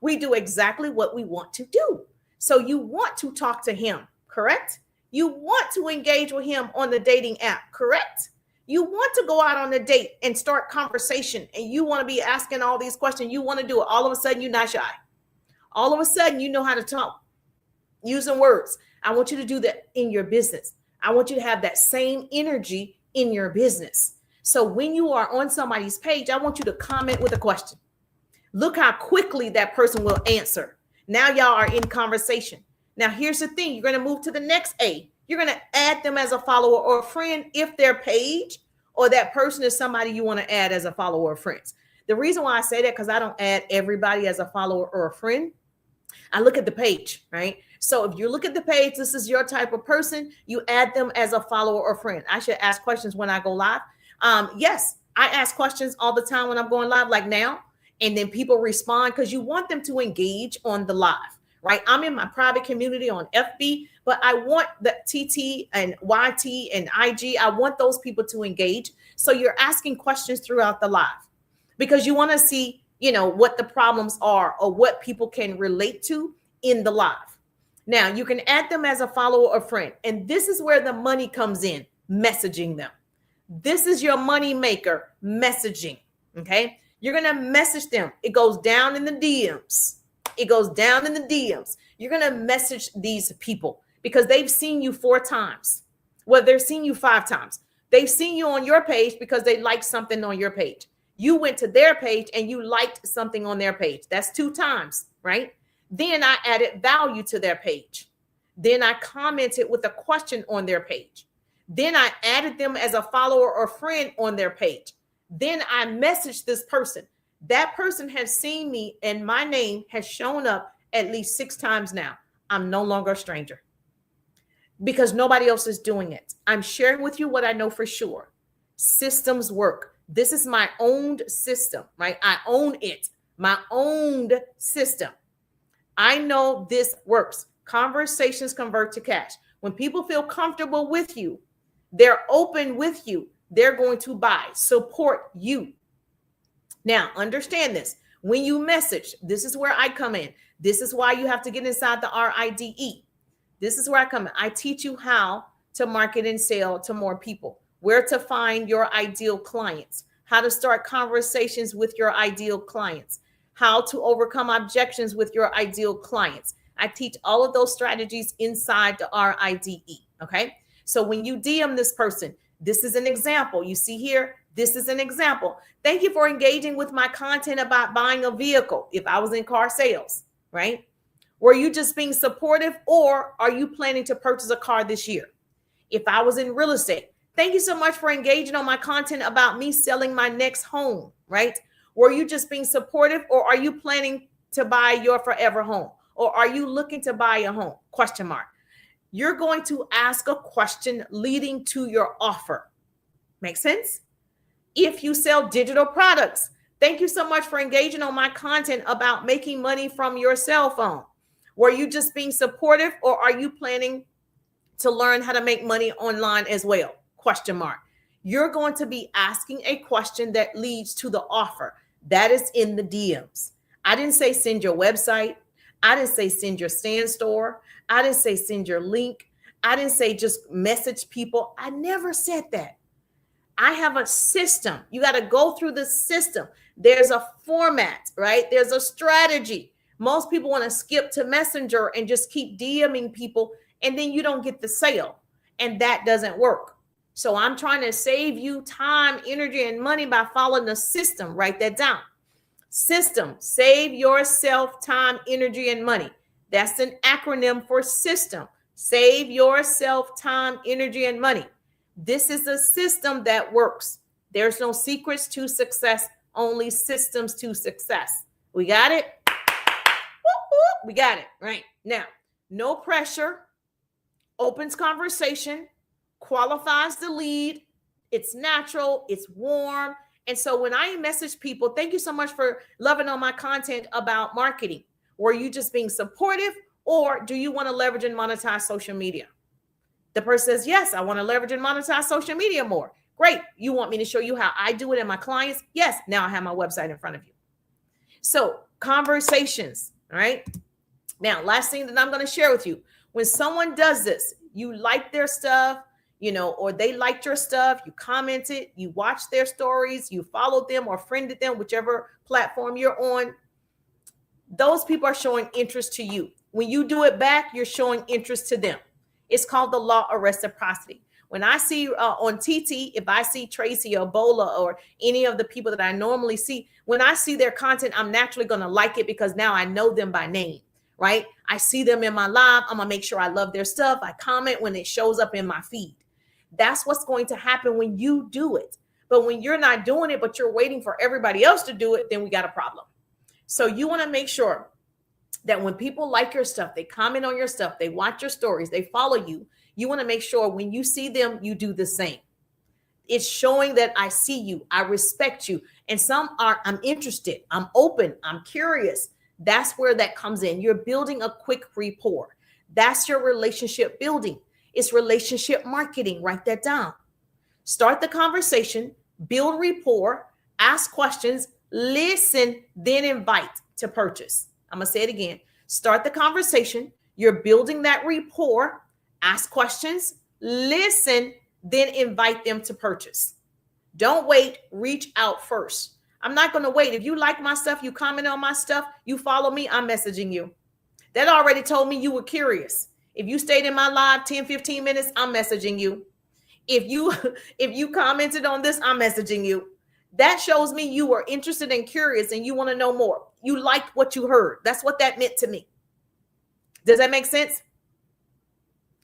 We do exactly what we want to do. So you want to talk to him, correct? You want to engage with him on the dating app, correct? You want to go out on a date and start conversation and you want to be asking all these questions. You want to do it. All of a sudden, you're not shy. All of a sudden, you know how to talk using words. I want you to do that in your business. I want you to have that same energy in your business. So when you are on somebody's page, I want you to comment with a question. Look how quickly that person will answer. Now y'all are in conversation. Now here's the thing. You're going to move to the next A. You're going to add them as a follower or a friend if their page or that person is somebody you want to add as a follower or friends. The reason why I say that, because I don't add everybody as a follower or a friend. I look at the page, right? So if you look at the page, this is your type of person, you add them as a follower or friend. I should ask questions when I go live. Yes, I ask questions all the time when I'm going live, like now, and then people respond because you want them to engage on the live, right? I'm in my private community on FB, but I want the TT and YT and IG. I want those people to engage. So you're asking questions throughout the live because you want to see, what the problems are or what people can relate to in the live. Now, you can add them as a follower or friend. And this is where the money comes in, messaging them. This is your money maker, messaging. Okay. You're going to message them. It goes down in the DMs. It goes down in the DMs. You're going to message these people because they've seen you 4 times. Well, they've seen you 5 times. They've seen you on your page because they liked something on your page. You went to their page and you liked something on their page. That's 2 times, right? Then I added value to their page. Then I commented with a question on their page. Then I added them as a follower or friend on their page. Then I messaged this person. That person has seen me and my name has shown up at least 6 times now. I'm no longer a stranger because nobody else is doing it. I'm sharing with you what I know for sure. Systems work. This is my owned system, right? I own it, my owned system. I know this works. Conversations convert to cash. When people feel comfortable with you, they're open with you, they're going to buy, support you. Now, understand this. When you message, this is where I come in. This is why you have to get inside the RIDE. This is where I come in. I teach you how to market and sell to more people, where to find your ideal clients, how to start conversations with your ideal clients, how to overcome objections with your ideal clients. I teach all of those strategies inside the RIDE. Okay. So when you DM this person, this is an example. You see here, this is an example. Thank you for engaging with my content about buying a vehicle. If I was in car sales, right? Were you just being supportive or are you planning to purchase a car this year? If I was in real estate, thank you so much for engaging on my content about me selling my next home, right? Were you just being supportive or are you planning to buy your forever home? Or are you looking to buy a home? Question mark. You're going to ask a question leading to your offer. Make sense? If you sell digital products, thank you so much for engaging on my content about making money from your cell phone. Were you just being supportive or are you planning to learn how to make money online as well? Question mark. You're going to be asking a question that leads to the offer. That is in the DMs. I didn't say send your website. I didn't say send your stand store. I didn't say send your link. I didn't say just message people. I never said that. I have a system. You got to go through the system. There's a format, right? There's a strategy. Most people want to skip to Messenger and just keep DMing people, and then you don't get the sale. And that doesn't work. So I'm trying to save you time, energy, and money by following the system. Write that down. System, save yourself time, energy, and money. That's an acronym for system. Save yourself time, energy, and money. This is a system that works. There's no secrets to success, only systems to success. We got it? We got it. Right. Now, no pressure, opens conversation, qualifies the lead. It's natural. It's warm. And so when I message people, thank you so much for loving on my content about marketing. Were you just being supportive or do you want to leverage and monetize social media? The person says, yes, I want to leverage and monetize social media more. Great. You want me to show you how I do it and my clients? Yes. Now I have my website in front of you. So conversations, all right? Now, last thing that I'm going to share with you, when someone does this, you like their stuff, or they liked your stuff, you commented, you watched their stories, you followed them or friended them, whichever platform you're on. Those people are showing interest to you. When you do it back, you're showing interest to them. It's called the law of reciprocity. When I see on TT, if I see Tracy or Bola or any of the people that I normally see, when I see their content, I'm naturally going to like it because now I know them by name, right? I see them in my live. I'm going to make sure I love their stuff. I comment when it shows up in my feed. That's what's going to happen when you do it. But when you're not doing it, but you're waiting for everybody else to do it, then we got a problem. So you want to make sure that when people like your stuff, they comment on your stuff, they watch your stories, they follow you, you want to make sure when you see them, you do the same. It's showing that I see you, I respect you. And some are, I'm interested, I'm open, I'm curious. That's where that comes in. You're building a quick rapport. That's your relationship building. It's relationship marketing. Write that down. Start the conversation, build rapport, ask questions, listen, then invite to purchase. I'm going to say it again. Start the conversation. You're building that rapport. Ask questions, listen, then invite them to purchase. Don't wait, reach out first. I'm not going to wait. If you like my stuff, you comment on my stuff, you follow me, I'm messaging you. That already told me you were curious. If you stayed in my live 10, 15 minutes, I'm messaging you. If you commented on this, I'm messaging you. That shows me you were interested and curious and you want to know more. You liked what you heard. That's what that meant to me. Does that make sense?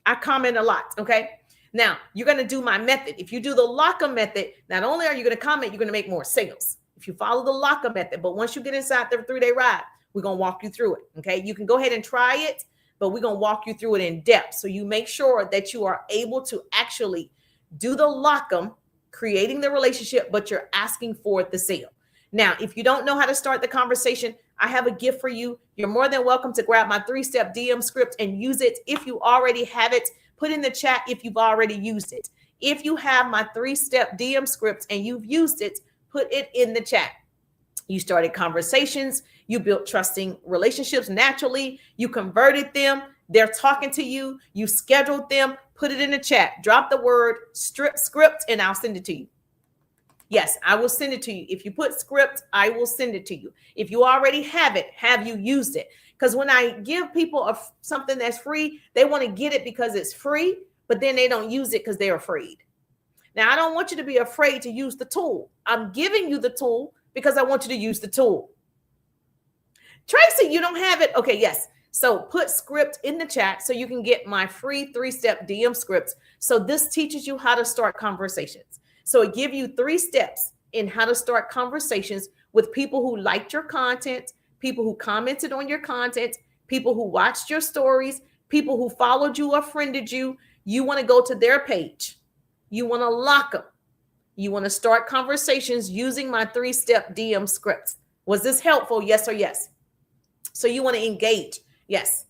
I comment a lot, okay? Now, you're going to do my method. If you do the locker method, not only are you going to comment, you're going to make more sales. If you follow the locker method, but once you get inside the 3-day ride, we're going to walk you through it, okay? You can go ahead and try it, but we're going to walk you through it in depth. So you make sure that you are able to actually do the lock-em, creating the relationship, but you're asking for the sale. Now, if you don't know how to start the conversation, I have a gift for you. You're more than welcome to grab my 3-step DM script and use it. If you already have it, put in the chat if you've already used it. If you have my 3-step DM script and you've used it, put it in the chat. You started conversations. You built trusting relationships naturally. You converted them. They're talking to you. You scheduled them. Put it in the chat. Drop the word script and I'll send it to you. Yes, I will send it to you. If you put script, I will send it to you. If you already have it, have you used it? Because when I give people something that's free, they want to get it because it's free, but then they don't use it because they're afraid. Now, I don't want you to be afraid to use the tool. I'm giving you the tool because I want you to use the tool. Tracy, you don't have it. Okay, yes. So put script in the chat so you can get my free 3-step DM script. So this teaches you how to start conversations. So it gives you 3 steps in how to start conversations with people who liked your content, people who commented on your content, people who watched your stories, people who followed you or friended you. You want to go to their page. You want to lock them. You want to start conversations using my 3-step DM scripts. Was this helpful? Yes or yes? So you want to engage. Yes.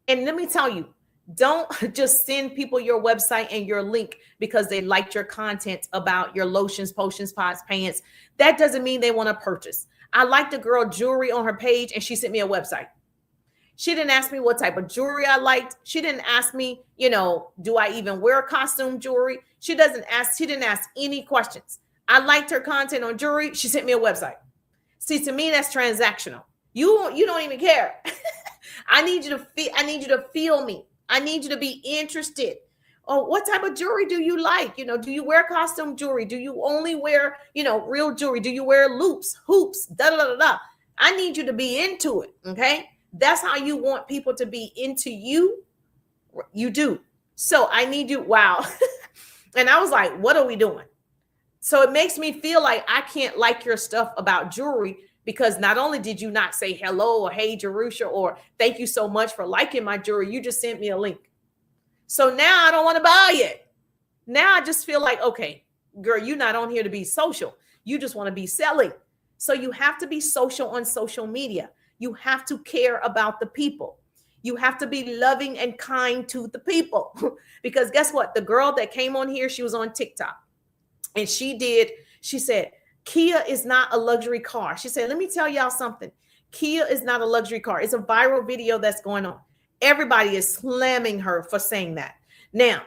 And let me tell you, don't just send people your website and your link because they liked your content about your lotions, potions, pods, pants. That doesn't mean they want to purchase. I liked a girl jewelry on her page and she sent me a website. She didn't ask me what type of jewelry I liked. She didn't ask me, do I even wear costume jewelry? She didn't ask any questions. I liked her content on jewelry. She sent me a website. See, to me, that's transactional. You don't even care. I need you to feel me. I need you to be interested. Oh, what type of jewelry do you like? Do you wear costume jewelry? Do you only wear, real jewelry? Do you wear loops, hoops, da da da da? I need you to be into it. Okay. That's how you want people to be into you. You do. So I need you. Wow. And I was like, what are we doing? So it makes me feel like I can't like your stuff about jewelry because not only did you not say hello or hey, Jerusha, or thank you so much for liking my jewelry, you just sent me a link. So now I don't want to buy it. Now I just feel like, okay, girl, you're not on here to be social. You just want to be selling. So you have to be social on social media. You have to care about the people. You have to be loving and kind to the people. Because guess what? The girl that came on here, she was on TikTok. And she said, Kia is not a luxury car. She said, let me tell y'all something. Kia is not a luxury car. It's a viral video that's going on. Everybody is slamming her for saying that. Now,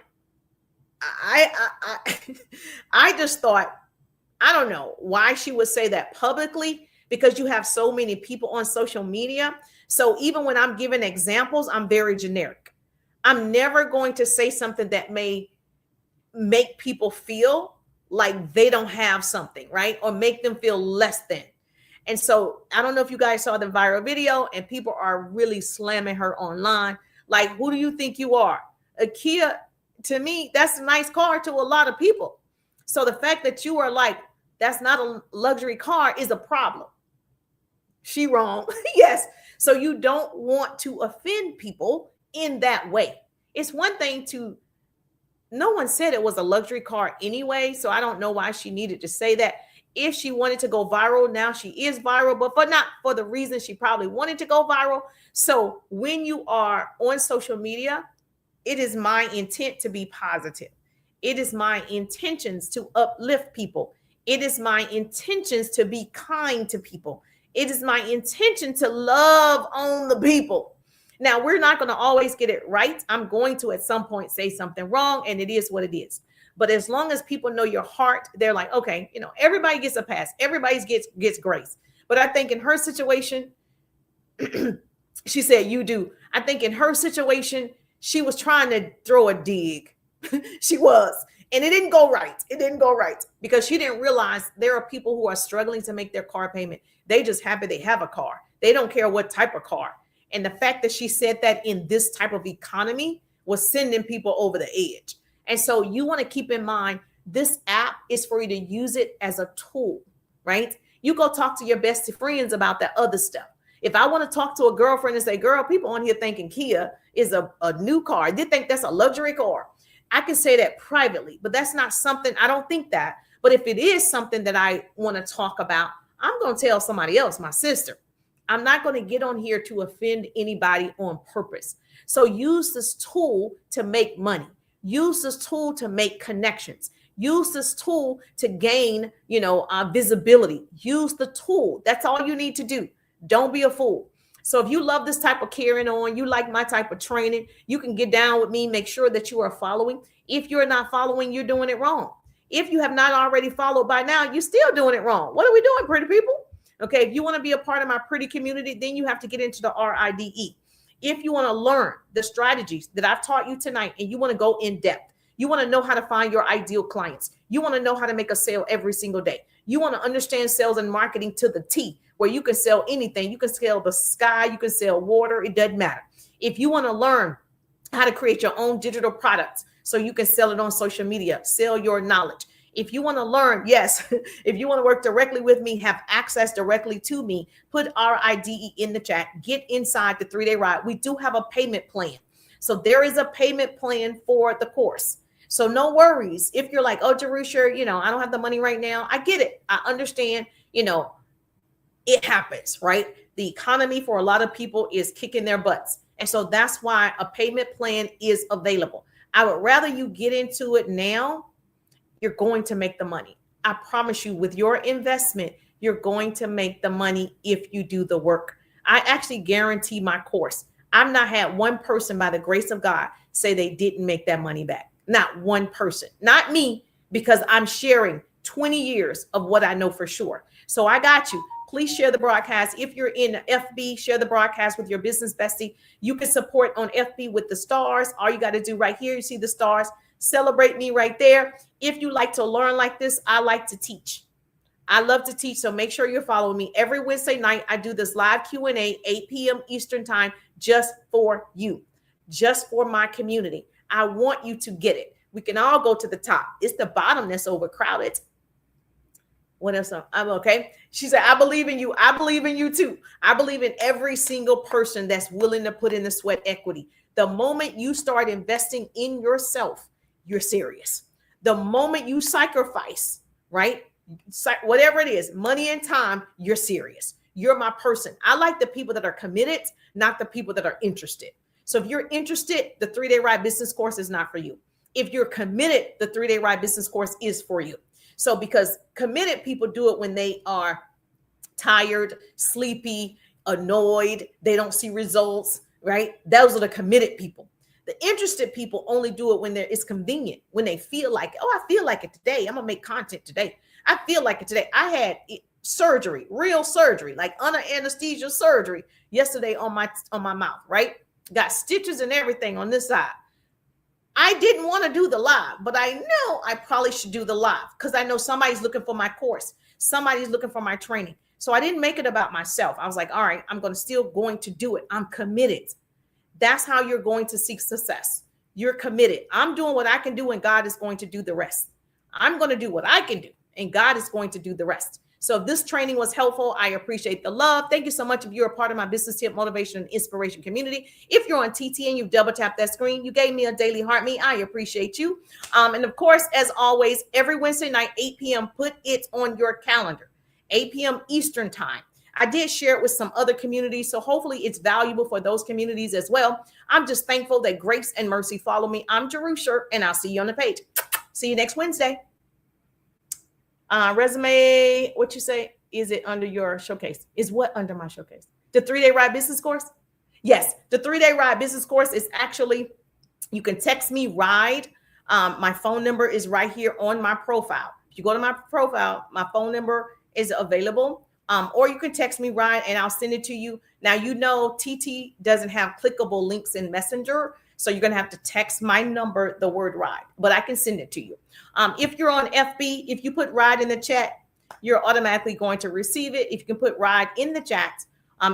I just thought, I don't know why she would say that publicly, because you have so many people on social media. So even when I'm giving examples, I'm very generic. I'm never going to say something that may make people feel like they don't have something, right? Or make them feel less than. And so I don't know if you guys saw the viral video and people are really slamming her online. Like, who do you think you are? A Kia, to me, that's a nice car to a lot of people. So the fact that you are like, that's not a luxury car is a problem. She wrong. Yes. So you don't want to offend people in that way. It's one thing no one said it was a luxury car anyway. So I don't know why she needed to say that. If she wanted to go viral, now she is viral, but not for the reason she probably wanted to go viral. So when you are on social media, it is my intent to be positive. It is my intentions to uplift people. It is my intentions to be kind to people. It is my intention to love on the people. Now, we're not going to always get it right. I'm going to at some point say something wrong, and it is what it is. But as long as people know your heart, they're like, okay, everybody gets a pass. Everybody gets grace. But I think in her situation, she said, you do. I think in her situation, she was trying to throw a dig. She was. And it didn't go right. It didn't go right because she didn't realize there are people who are struggling to make their car payment. They just happy they have a car. They don't care what type of car. And the fact that she said that in this type of economy was sending people over the edge. And so you want to keep in mind, this app is for you to use it as a tool, right? You go talk to your bestie friends about that other stuff. If I want to talk to a girlfriend and say, girl, people on here thinking Kia is a new car. They think that's a luxury car. I can say that privately, but that's not something, I don't think that. But if it is something that I want to talk about, I'm going to tell somebody else, my sister. I'm not going to get on here to offend anybody on purpose. So use this tool to make money. Use this tool to make connections. Use this tool to gain, visibility. Use the tool. That's all you need to do. Don't be a fool. So if you love this type of carrying on, you like my type of training, you can get down with me, make sure that you are following. If you're not following, you're doing it wrong. If you have not already followed by now, you're still doing it wrong. What are we doing, pretty people? Okay, if you want to be a part of my pretty community, then you have to get into the RIDE. If you want to learn the strategies that I've taught you tonight and you want to go in depth, you want to know how to find your ideal clients. You want to know how to make a sale every single day. You want to understand sales and marketing to the T, where you can sell anything. You can sell the sky. You can sell water. It doesn't matter. If you want to learn how to create your own digital products so you can sell it on social media, sell your knowledge. If you want to learn, yes, if you want to work directly with me, have access directly to me, put RIDE in the chat, get inside the 3-day ride. We do have a payment plan. So there is a payment plan for the course. So no worries. If you're like, oh, Jerusha, I don't have the money right now. I get it. I understand, it happens, right? The economy for a lot of people is kicking their butts. And so that's why a payment plan is available. I would rather you get into it now. You're going to make the money. I promise you, with your investment, you're going to make the money if you do the work. I actually guarantee my course. I've not had one person, by the grace of God, say they didn't make that money back. Not one person. Not me, because I'm sharing 20 years of what I know for sure. So I got you. Please share the broadcast. If you're in FB, share the broadcast with your business bestie. You can support on FB with the stars. All you got to do right here, you see the stars. Celebrate me right there. If you like to learn like this, I like to teach. I love to teach, so make sure you're following me. Every Wednesday night, I do this live Q&A, 8 p.m. Eastern time, just for you, just for my community. I want you to get it. We can all go to the top. It's the bottom that's overcrowded. What else? I'm okay. She said, I believe in you. I believe in you too. I believe in every single person that's willing to put in the sweat equity. The moment you start investing in yourself, you're serious. The moment you sacrifice, right? Whatever it is, money and time, you're serious. You're my person. I like the people that are committed, not the people that are interested. So if you're interested, the 3-day ride business course is not for you. If you're committed, the 3-day ride business course is for you. So because committed people do it when they are tired, sleepy, annoyed, they don't see results, right? Those are the committed people. The interested people only do it when it's convenient, when they feel like, oh, I feel like it today. I'm going to make content today. I feel like it today. I had surgery, real surgery, like under anesthesia surgery yesterday on my mouth, right? Got stitches and everything on this side. I didn't want to do the live, but I know I probably should do the live because I know somebody's looking for my course. Somebody's looking for my training. So I didn't make it about myself. I was like, all right, I'm still going to do it. I'm committed. That's how you're going to seek success. You're committed. I'm doing what I can do and God is going to do the rest. I'm going to do what I can do and God is going to do the rest. So if this training was helpful, I appreciate the love. Thank you so much. If you're a part of my business tip, motivation, and inspiration community, if you're on TT and you've double tapped that screen, you gave me a daily heart me. I appreciate you. And of course, as always, every Wednesday night, 8 p.m., put it on your calendar, 8 p.m. Eastern time. I did share it with some other communities, so hopefully it's valuable for those communities as well. I'm just thankful that grace and mercy follow me. I'm Jerusha, and I'll see you on the page. See you next Wednesday. Resume, what you say? Is it under your showcase? Is what under my showcase? The 3-day ride business course? Yes, the 3-day ride business course is actually, you can text me ride. My phone number is right here on my profile. If you go to my profile, my phone number is available. Or you can text me ride and I'll send it to you. Now, you know, TT doesn't have clickable links in Messenger. So you're going to have to text my number, the word ride, but I can send it to you. If you're on FB, if you put ride in the chat, you're automatically going to receive it. If you can put ride in the chat,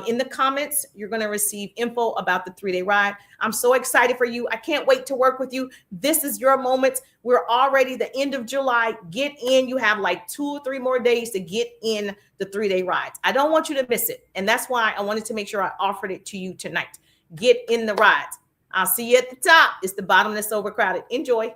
in the comments, you're going to receive info about the 3-day ride. I'm so excited for you. I can't wait to work with you. This is your moment. We're already the end of July. Get in. You have like 2 or 3 more days to get in the 3-day rides. I don't want you to miss it. And that's why I wanted to make sure I offered it to you tonight. Get in the rides. I'll see you at the top. It's the bottom that's overcrowded. Enjoy.